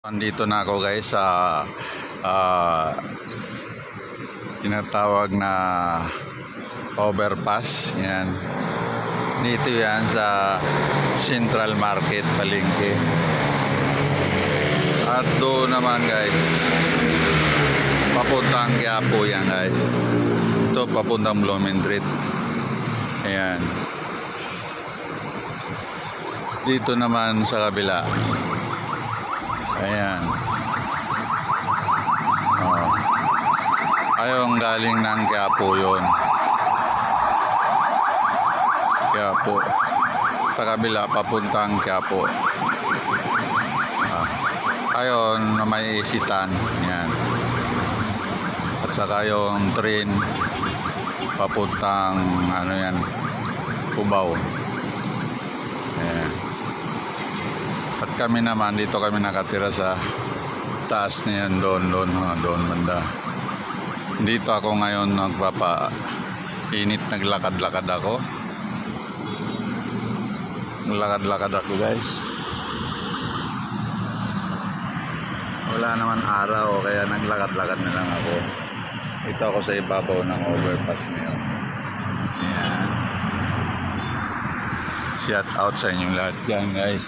Andito na ako guys sa tinatawag na overpass. Yan. Dito yan sa Central Market, Palengke. At doon naman guys, papuntang Quiapo yan guys. Ito papuntang Blumentritt. Ayan. Dito naman sa kabila. Ayan. Oh. Ayong galing ng Quiapo yun. Quiapo. Sa kabila, papuntang Quiapo. Ayon na may isitan. Ayan. At saka yung train papuntang ano yan, Cubao. Ayan. At kami naman, dito kami nakatira sa taas niyan, doon banda. Dito ako ngayon nagpapa-init, naglakad-lakad ako. Naglakad-lakad ako guys. Wala naman araw, kaya naglakad-lakad na lang ako. Ito ako sa ibabaw ng overpass ngayon. Ayan. Shout out sa inyong lahat dyan guys.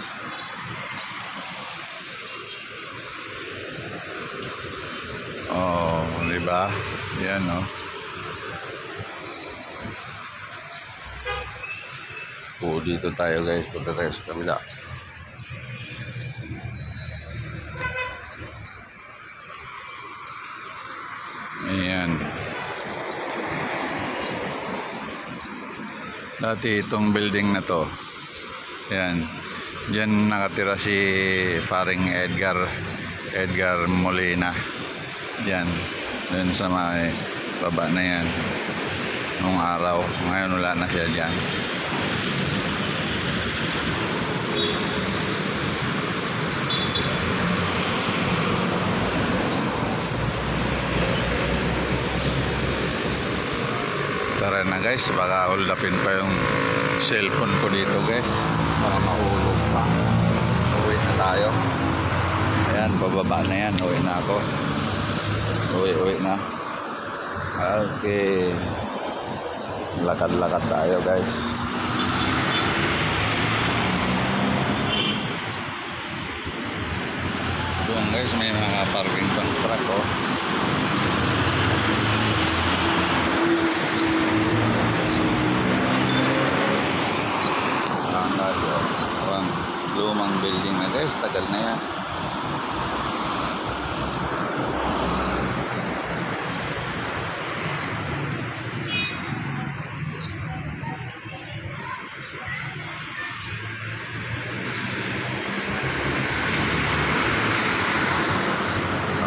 Oh, di ba? Yan, no. Oh, dito tayo, guys. Punta tayo sa kabila. Ayan. Dati itong building na to. Ayan. Diyan nakatira si paring Edgar Molina. Diyan, dun sa may baba na yan nung araw. Ngayon wala na siya dyan. Tara na guys, baka uldapin pa yung cellphone ko dito guys, baka mahulog pa. Uwi na tayo. Ayan, bababa na yan, uwi na ako. Uwi na. Okay. Lakad-lakad tayo guys. Doon guys, may mga parking pang truck oh. Ang lumang building na guys, tagal na yan.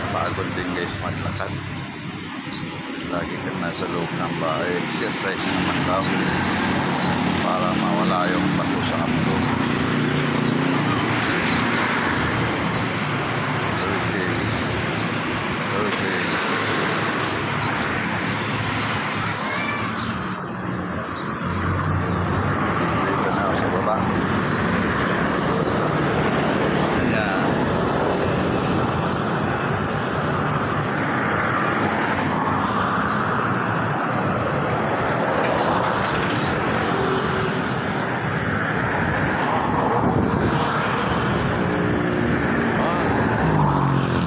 Napagod din guys maglakad. Lagi ka nasa loob ng bahay. Exercise naman daw para mawala yung bato sa abdo. Okay. Dito na ako sa baba. Ayan.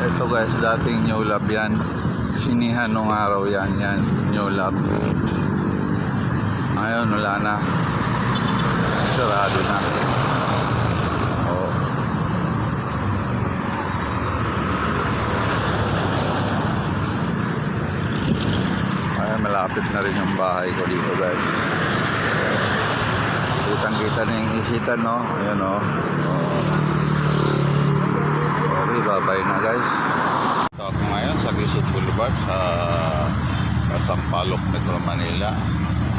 Ito guys, dating New Lab yan. Sinihan nung araw yan, New Lab. Ngayon wala na. Sarado na. Oh. Ay, malapit na rin yung bahay ko dito guys. Kitang-kita na yung isitan, no? Ayan, no? Oh. Okay, bye-bye na guys. Ito ako ngayon sa Quezon Boulevard sa Sampaloc, Metro Manila.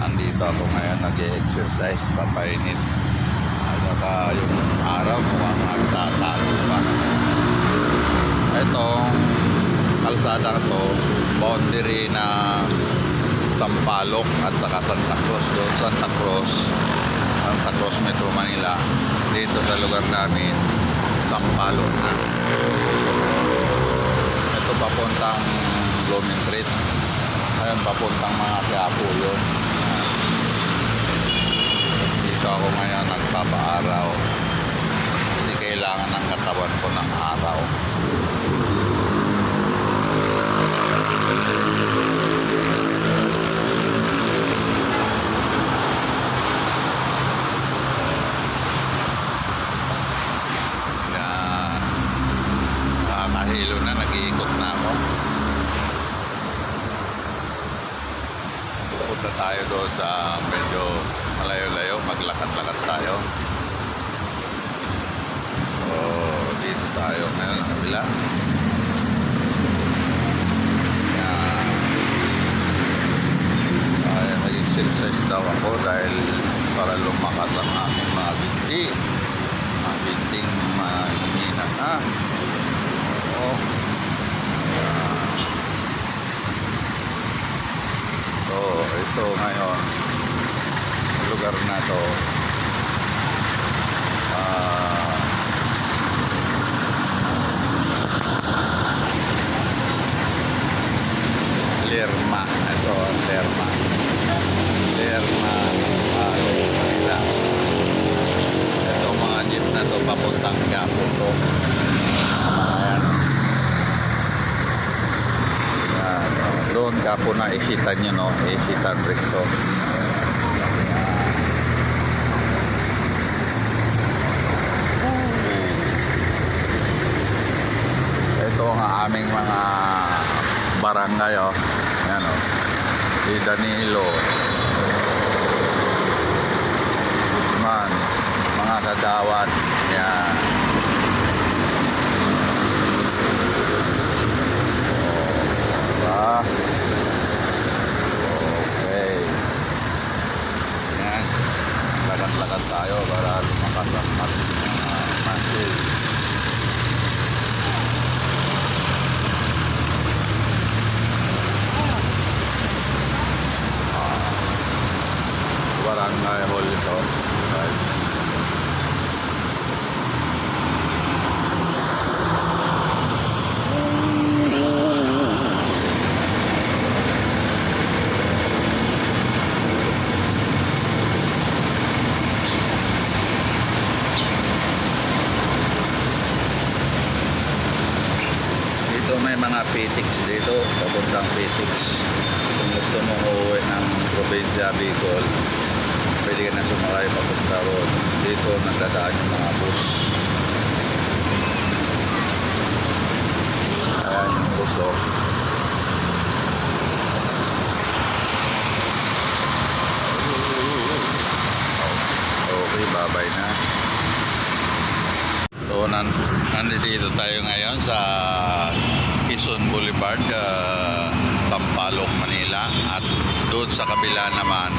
Andito ako ngayon nag-exercise, papainit. At saka yung araw mukhang nagtatago pa. Itong kalsada to, boundary na Sampaloc at saka Santa Cruz. Doon Santa Cruz, Metro Manila. Dito sa lugar namin, Sampaloc na. papuntang Blooming Treat. Ayun, papuntang mga Quiapo yun. Dito ako ngayon nagpapaaraw. Kasi kailangan ng katawan ko ng araw. Yan. Nakakahilo na, nag-iikot na ako. Pupunta tayo doon sa medyo malayo-layo, maglakad-lakad tayo. So, dito tayo ngayon sa kabila. Yan. Ayan, mag-exercise daw ako dahil para lumakas ang aking mga binti. Mga binting mahina na. Oo. Ayan. So, ito ngayon, lugar na to, Lerma. Ito ang Lerma. Lerma, Manila. Ito mga jeep na to, papuntang Quiapo to. Ayan. Ayan. Doon Quiapo na isitan nyo, no? Isitan rito. Ito ang aming mga barangay, oh. Ayan, oh. Si Danilo, Guzman, mga kadawat. Ayan. Diba? Okay. Ayan. Lakad-lakad tayo para lumakas ang muscle. Barangay hall ito. Right. Dito may mga PTX dito, papuntang PTX. Kung gusto mong uuwi ng probinsya Bicol, pwede ka na sumakay papunta roon. Dito nagdadaan yung mga bus. Ayan yung bus, oh. Okay, bye-bye na. So, nandito tayo ngayon sa Quezon Boulevard, Sampaloc, Manila. At doon sa kabila naman